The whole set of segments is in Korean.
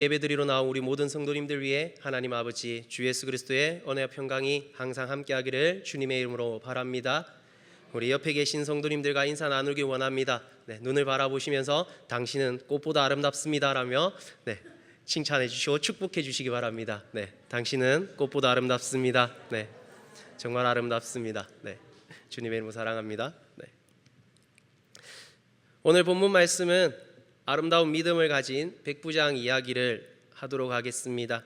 예배드리러 나온 우리 모든 성도님들 위해 하나님 아버지 주 예수 그리스도의 은혜와 평강이 항상 함께하기를 주님의 이름으로 바랍니다. 우리 옆에 계신 성도님들과 인사 나누기 원합니다. 눈을 바라보시면서 당신은 꽃보다 아름답습니다 라며 칭찬해 주시고 축복해 주시기 바랍니다. 당신은 꽃보다 아름답습니다. 정말 아름답습니다. 주님의 이름으로 사랑합니다. 오늘 본문 말씀은 아름다운 믿음을 가진 백부장 이야기를 하도록 하겠습니다.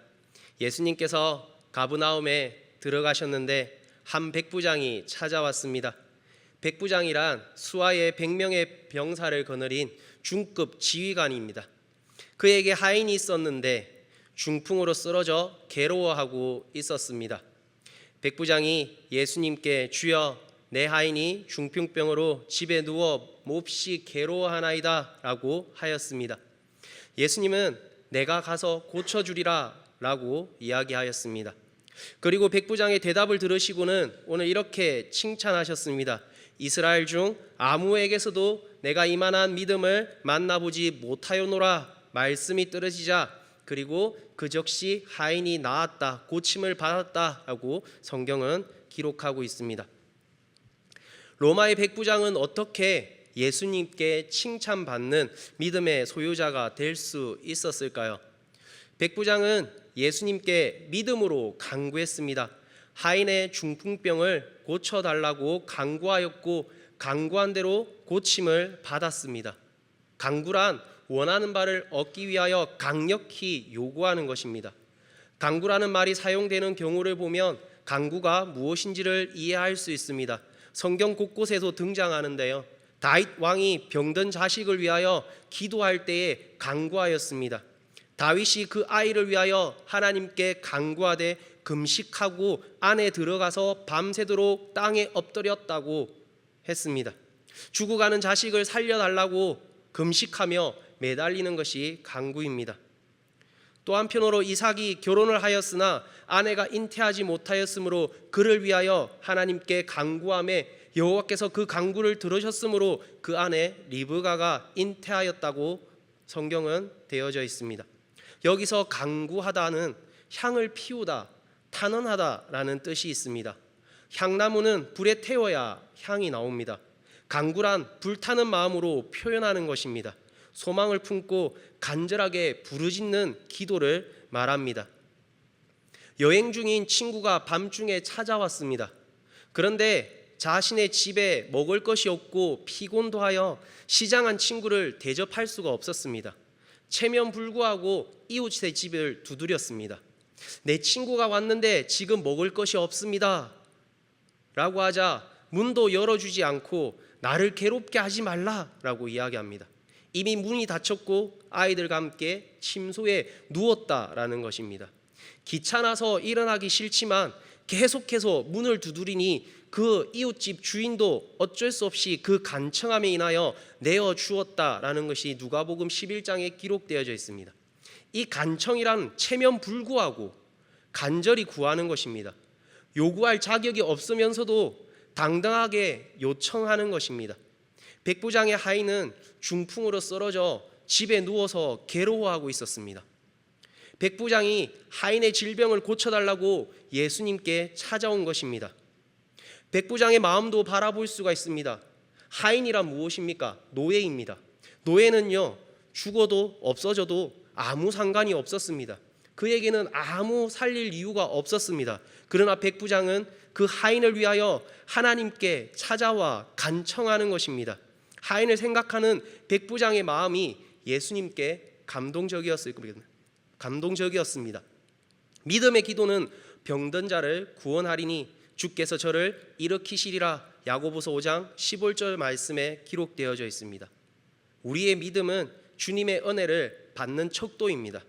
예수님께서 가브나움에 들어가셨는데 한 백부장이 찾아왔습니다. 백부장이란 수하에 100명의 병사를 거느린 중급 지휘관입니다. 그에게 하인이 있었는데 중풍으로 쓰러져 괴로워하고 있었습니다. 백부장이 예수님께 주여 내 하인이 중풍병으로 집에 누워 몹시 괴로워하나이다 라고 하였습니다. 예수님은 내가 가서 고쳐주리라 라고 이야기하였습니다. 그리고 백부장의 대답을 들으시고는 오늘 이렇게 칭찬하셨습니다. 이스라엘 중 아무에게서도 내가 이만한 믿음을 만나보지 못하였노라. 말씀이 떨어지자 그리고 그 즉시 하인이 나았다, 고침을 받았다 라고 성경은 기록하고 있습니다. 로마의 백부장은 어떻게 예수님께 칭찬받는 믿음의 소유자가 될 수 있었을까요? 백부장은 예수님께 믿음으로 간구했습니다. 하인의 중풍병을 고쳐달라고 간구하였고 간구한 대로 고침을 받았습니다. 간구란 원하는 바를 얻기 위하여 강력히 요구하는 것입니다. 간구라는 말이 사용되는 경우를 보면 간구가 무엇인지를 이해할 수 있습니다. 성경 곳곳에서 등장하는데요. 다윗 왕이 병든 자식을 위하여 기도할 때에 간구하였습니다. 다윗이 그 아이를 위하여 하나님께 간구하되 금식하고 안에 들어가서 밤새도록 땅에 엎드렸다고 했습니다. 죽어가는 자식을 살려달라고 금식하며 매달리는 것이 간구입니다. 또 한편으로 이삭이 결혼을 하였으나 아내가 잉태하지 못하였으므로 그를 위하여 하나님께 간구하며 여호와께서 그 간구를 들으셨으므로 그 아내 리브가가 잉태하였다고 성경은 되어져 있습니다. 여기서 간구하다는 향을 피우다, 탄원하다라는 뜻이 있습니다. 향나무는 불에 태워야 향이 나옵니다. 간구란 불타는 마음으로 표현하는 것입니다. 소망을 품고 간절하게 부르짖는 기도를 말합니다. 여행 중인 친구가 밤중에 찾아왔습니다. 그런데 자신의 집에 먹을 것이 없고 피곤도 하여 시장한 친구를 대접할 수가 없었습니다. 체면불구하고 이웃의 집을 두드렸습니다. 내 친구가 왔는데 지금 먹을 것이 없습니다 라고 하자 문도 열어주지 않고 나를 괴롭게 하지 말라라고 이야기합니다. 이미 문이 닫혔고 아이들과 함께 침소에 누웠다라는 것입니다. 귀찮아서 일어나기 싫지만 계속해서 문을 두드리니 그 이웃집 주인도 어쩔 수 없이 그 간청함에 인하여 내어 주었다라는 것이 누가복음 11장에 기록되어져 있습니다. 이 간청이란 체면불구하고 간절히 구하는 것입니다. 요구할 자격이 없으면서도 당당하게 요청하는 것입니다. 백부장의 하인은 중풍으로 쓰러져 집에 누워서 괴로워하고 있었습니다. 백부장이 하인의 질병을 고쳐달라고 예수님께 찾아온 것입니다. 백부장의 마음도 바라볼 수가 있습니다. 하인이란 무엇입니까? 노예입니다. 노예는요, 죽어도 없어져도 아무 상관이 없었습니다. 그에게는 아무 살릴 이유가 없었습니다. 그러나 백부장은 그 하인을 위하여 하나님께 찾아와 간청하는 것입니다. 하인을 생각하는 백부장의 마음이 예수님께 감동적이었습니다. 믿음의 기도는 병든 자를 구원하리니 주께서 저를 일으키시리라. 야고보서 5장 15절 말씀에 기록되어져 있습니다. 우리의 믿음은 주님의 은혜를 받는 척도입니다.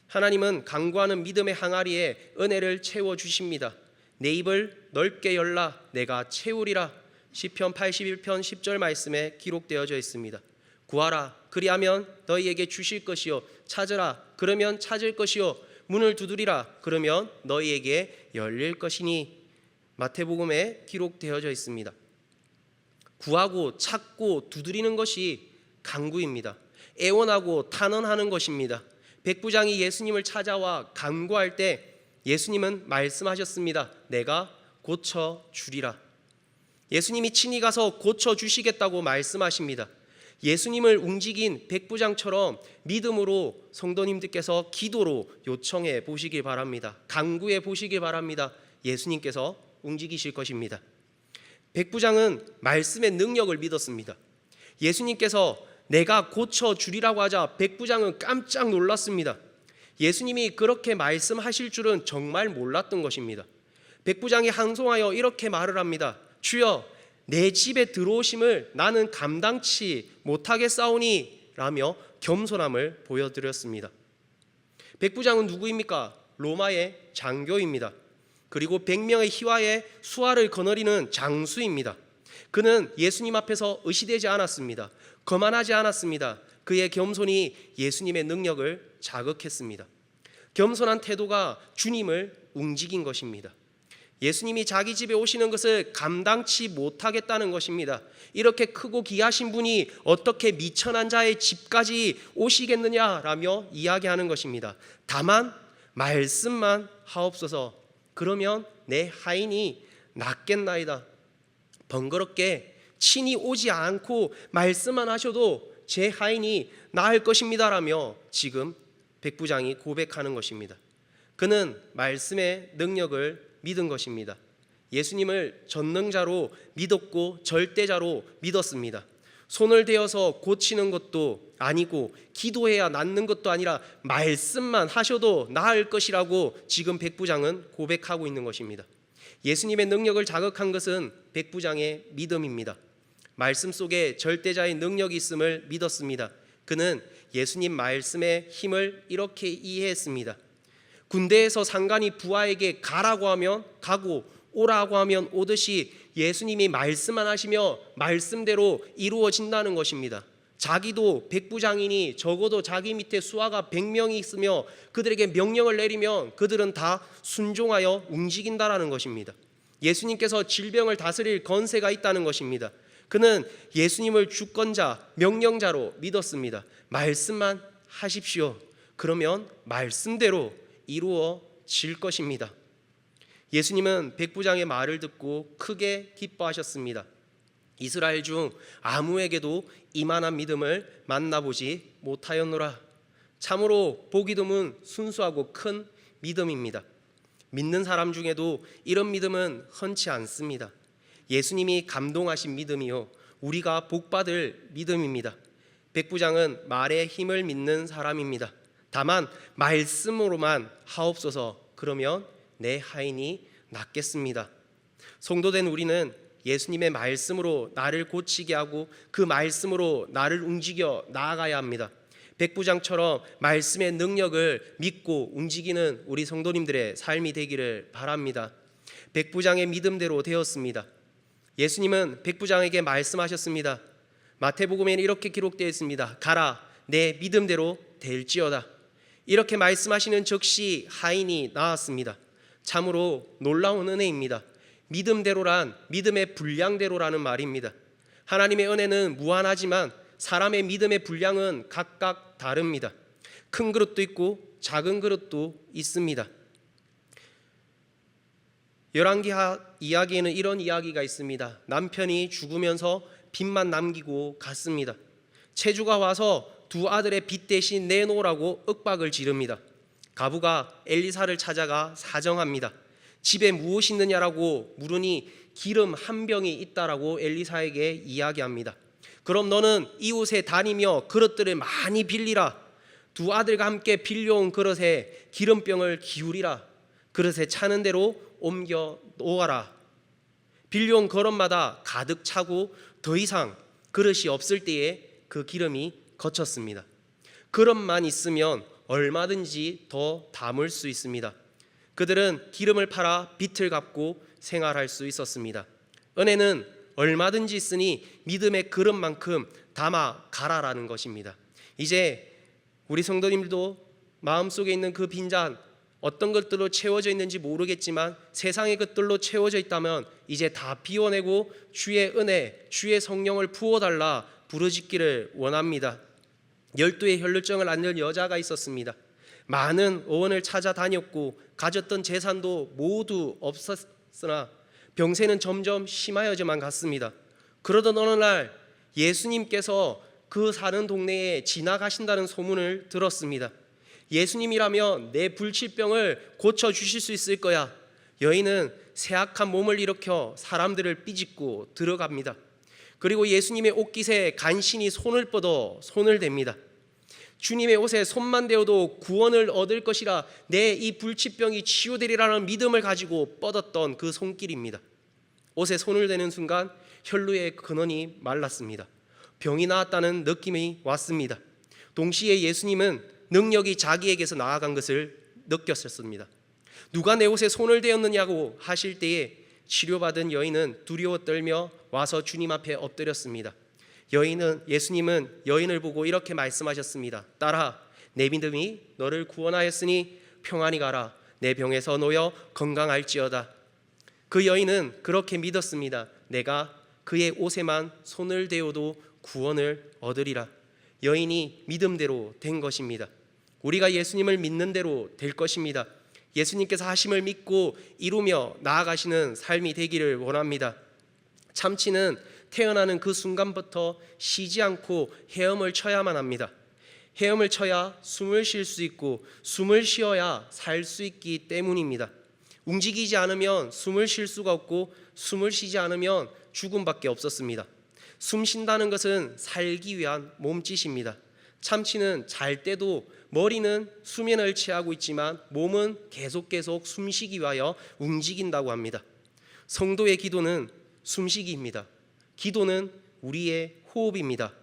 하나님은 간구하는 믿음의 항아리에 은혜를 채워주십니다. 내 입을 넓게 열라 내가 채우리라. 시편 81편 10절 말씀에 기록되어져 있습니다. 구하라 그리하면 너희에게 주실 것이요 찾으라 그러면 찾을 것이요 문을 두드리라 그러면 너희에게 열릴 것이니 마태복음에 기록되어져 있습니다. 구하고 찾고 두드리는 것이 간구입니다. 애원하고 탄원하는 것입니다. 백부장이 예수님을 찾아와 간구할 때 예수님은 말씀하셨습니다. 내가 고쳐주리라. 예수님이 친히 가서 고쳐주시겠다고 말씀하십니다. 예수님을 움직인 백부장처럼 믿음으로 성도님들께서 기도로 요청해 보시길 바랍니다. 간구해 보시길 바랍니다. 예수님께서 움직이실 것입니다. 백부장은 말씀의 능력을 믿었습니다. 예수님께서 내가 고쳐주리라고 하자 백부장은 깜짝 놀랐습니다. 예수님이 그렇게 말씀하실 줄은 정말 몰랐던 것입니다. 백부장이 항송하여 이렇게 말을 합니다. 주여, 내 집에 들어오심을 나는 감당치 못하겠사오니 라며 겸손함을 보여드렸습니다. 백부장은 누구입니까? 로마의 장교입니다. 그리고 100명의 희화의 수하를 거느리는 장수입니다. 그는 예수님 앞에서 의시되지 않았습니다. 거만하지 않았습니다. 그의 겸손이 예수님의 능력을 자극했습니다. 겸손한 태도가 주님을 움직인 것입니다. 예수님이 자기 집에 오시는 것을 감당치 못하겠다는 것입니다. 이렇게 크고 귀하신 분이 어떻게 미천한 자의 집까지 오시겠느냐라며 이야기하는 것입니다. 다만 말씀만 하옵소서. 그러면 내 하인이 낫겠나이다. 번거롭게 친히 오지 않고 말씀만 하셔도 제 하인이 나을 것입니다라며 지금 백부장이 고백하는 것입니다. 그는 말씀의 능력을 믿은 것입니다. 예수님을 전능자로 믿었고 절대자로 믿었습니다. 손을 대어서 고치는 것도 아니고 기도해야 낫는 것도 아니라 말씀만 하셔도 나을 것이라고 지금 백부장은 고백하고 있는 것입니다. 예수님의 능력을 자극한 것은 백부장의 믿음입니다. 말씀 속에 절대자의 능력이 있음을 믿었습니다. 그는 예수님 말씀의 힘을 이렇게 이해했습니다. 군대에서 상관이 부하에게 가라고 하면 가고 오라고 하면 오듯이 예수님이 말씀만 하시며 말씀대로 이루어진다는 것입니다. 자기도 백부장이니 적어도 자기 밑에 수하가 100명이 있으며 그들에게 명령을 내리면 그들은 다 순종하여 움직인다라는 것입니다. 예수님께서 질병을 다스릴 권세가 있다는 것입니다. 그는 예수님을 주권자, 명령자로 믿었습니다. 말씀만 하십시오. 그러면 말씀대로 이루어질 것입니다. 예수님은 백부장의 말을 듣고 크게 기뻐하셨습니다. 이스라엘 중 아무에게도 이만한 믿음을 만나보지 못하였노라. 참으로 보기 드문 순수하고 큰 믿음입니다. 믿는 사람 중에도 이런 믿음은 흔치 않습니다. 예수님이 감동하신 믿음이요, 우리가 복받을 믿음입니다. 백부장은 말의 힘을 믿는 사람입니다. 다만 말씀으로만 하옵소서. 그러면 내 하인이 낫겠습니다. 성도된 우리는 예수님의 말씀으로 나를 고치게 하고 그 말씀으로 나를 움직여 나아가야 합니다. 백부장처럼 말씀의 능력을 믿고 움직이는 우리 성도님들의 삶이 되기를 바랍니다. 백부장의 믿음대로 되었습니다. 예수님은 백부장에게 말씀하셨습니다. 마태복음에는 이렇게 기록되어 있습니다. 가라, 내 믿음대로 될지어다. 이렇게 말씀하시는 즉시 하인이 나았습니다. 참으로 놀라운 은혜입니다. 믿음대로란 믿음의 분량대로라는 말입니다. 하나님의 은혜는 무한하지만 사람의 믿음의 분량은 각각 다릅니다. 큰 그릇도 있고 작은 그릇도 있습니다. 열왕기하 이야기에는 이런 이야기가 있습니다. 남편이 죽으면서 빚만 남기고 갔습니다. 채주가 와서 두 아들의 빚 대신 내놓으라고 윽박을 지릅니다. 가부가 엘리사를 찾아가 사정합니다. 집에 무엇이 있느냐라고 물으니 기름 한 병이 있다라고 엘리사에게 이야기합니다. 그럼 너는 이웃에 다니며 그릇들을 많이 빌리라. 두 아들과 함께 빌려온 그릇에 기름병을 기울이라. 그릇에 차는 대로 옮겨 놓아라. 빌려온 그릇마다 가득 차고 더 이상 그릇이 없을 때에 그 기름이 거쳤습니다. 그릇만 있으면 얼마든지 더 담을 수 있습니다. 그들은 기름을 팔아 빚을 갚고 생활할 수 있었습니다. 은혜는 얼마든지 있으니 믿음의 그릇만큼 담아 가라라는 것입니다. 이제 우리 성도님들도 마음속에 있는 그 빈잔, 어떤 것들로 채워져 있는지 모르겠지만 세상의 것들로 채워져 있다면 이제 다 비워내고 주의 은혜, 주의 성령을 부어달라 부르짖기를 원합니다. 12의 혈루증을 앓는 여자가 있었습니다. 많은 어원을 찾아다녔고 가졌던 재산도 모두 없었으나 병세는 점점 심하여져만 갔습니다. 그러던 어느 날 예수님께서 그 사는 동네에 지나가신다는 소문을 들었습니다. 예수님이라면 내 불치병을 고쳐주실 수 있을 거야. 여인은 쇠약한 몸을 일으켜 사람들을 삐짓고 들어갑니다. 그리고 예수님의 옷깃에 간신히 손을 뻗어 손을 댑니다. 주님의 옷에 손만 대어도 구원을 얻을 것이라 내 이 불치병이 치유되리라는 믿음을 가지고 뻗었던 그 손길입니다. 옷에 손을 대는 순간 혈루의 근원이 말랐습니다. 병이 나았다는 느낌이 왔습니다. 동시에 예수님은 능력이 자기에게서 나아간 것을 느꼈었습니다. 누가 내 옷에 손을 대었느냐고 하실 때에 치료받은 여인은 두려워 떨며 와서 주님 앞에 엎드렸습니다. 예수님은 여인을 보고 이렇게 말씀하셨습니다. 딸아, 내 믿음이 너를 구원하였으니 평안히 가라. 내 병에서 놓여 건강할지어다. 그 여인은 그렇게 믿었습니다. 내가 그의 옷에만 손을 대어도 구원을 얻으리라. 여인이 믿음대로 된 것입니다. 우리가 예수님을 믿는 대로 될 것입니다. 예수님께서 하심을 믿고 이루며 나아가시는 삶이 되기를 원합니다. 참치는 태어나는 그 순간부터 쉬지 않고 헤엄을 쳐야만 합니다. 헤엄을 쳐야 숨을 쉴 수 있고 숨을 쉬어야 살 수 있기 때문입니다. 움직이지 않으면 숨을 쉴 수가 없고 숨을 쉬지 않으면 죽음밖에 없었습니다. 숨 쉰다는 것은 살기 위한 몸짓입니다. 참치는 잘 때도 머리는 수면을 취하고 있지만 몸은 계속 숨쉬기 위하여 움직인다고 합니다. 성도의 기도는 숨쉬기입니다. 기도는 우리의 호흡입니다.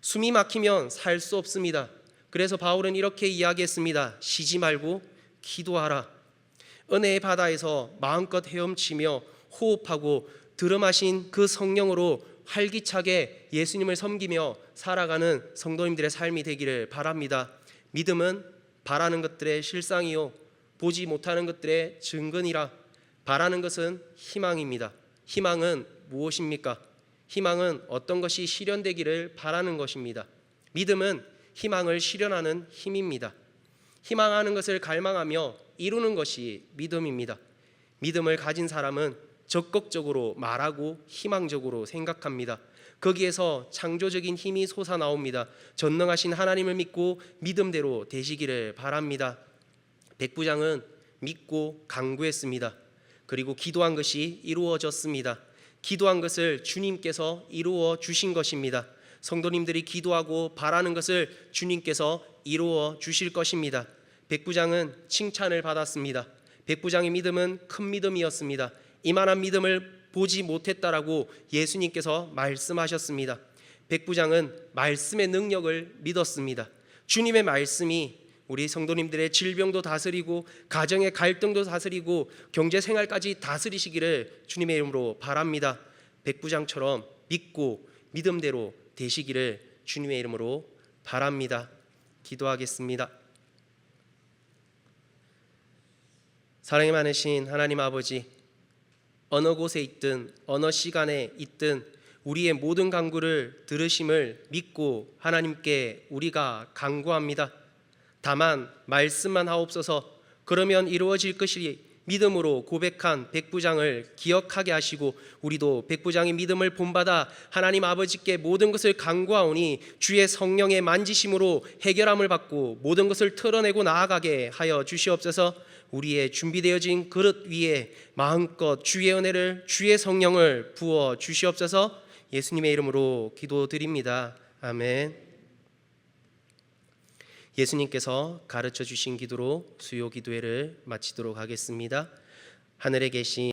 숨이 막히면 살 수 없습니다. 그래서 바울은 이렇게 이야기했습니다. 쉬지 말고 기도하라. 은혜의 바다에서 마음껏 헤엄치며 호흡하고 들어마신 그 성령으로 활기차게 예수님을 섬기며 살아가는 성도님들의 삶이 되기를 바랍니다. 믿음은 바라는 것들의 실상이요 보지 못하는 것들의 증거니라. 바라는 것은 희망입니다. 희망은 무엇입니까? 희망은 어떤 것이 실현되기를 바라는 것입니다. 믿음은 희망을 실현하는 힘입니다. 희망하는 것을 갈망하며 이루는 것이 믿음입니다. 믿음을 가진 사람은 적극적으로 말하고 희망적으로 생각합니다. 거기에서 창조적인 힘이 솟아나옵니다. 전능하신 하나님을 믿고 믿음대로 되시기를 바랍니다. 백부장은 믿고 간구했습니다. 그리고 기도한 것이 이루어졌습니다. 기도한 것을 주님께서 이루어 주신 것입니다. 성도님들이 기도하고 바라는 것을 주님께서 이루어 주실 것입니다. 백부장은 칭찬을 받았습니다. 백부장의 믿음은 큰 믿음이었습니다. 이만한 믿음을 보지 못했다라고 예수님께서 말씀하셨습니다. 백부장은 말씀의 능력을 믿었습니다. 주님의 말씀이 우리 성도님들의 질병도 다스리고 가정의 갈등도 다스리고 경제생활까지 다스리시기를 주님의 이름으로 바랍니다. 백부장처럼 믿고 믿음대로 되시기를 주님의 이름으로 바랍니다. 기도하겠습니다. 사랑이 많으신 하나님 아버지, 어느 곳에 있든 어느 시간에 있든 우리의 모든 간구를 들으심을 믿고 하나님께 우리가 간구합니다. 다만 말씀만 하옵소서. 그러면 이루어질 것이 믿음으로 고백한 백부장을 기억하게 하시고 우리도 백부장의 믿음을 본받아 하나님 아버지께 모든 것을 간구하오니 주의 성령의 만지심으로 해결함을 받고 모든 것을 털어내고 나아가게 하여 주시옵소서. 우리의 준비되어진 그릇 위에 마음껏 주의 은혜를 주의 성령을 부어 주시옵소서. 예수님의 이름으로 기도드립니다. 아멘. 예수님께서 가르쳐 주신 기도로 수요 기도회를 마치도록 하겠습니다. 하늘에 계신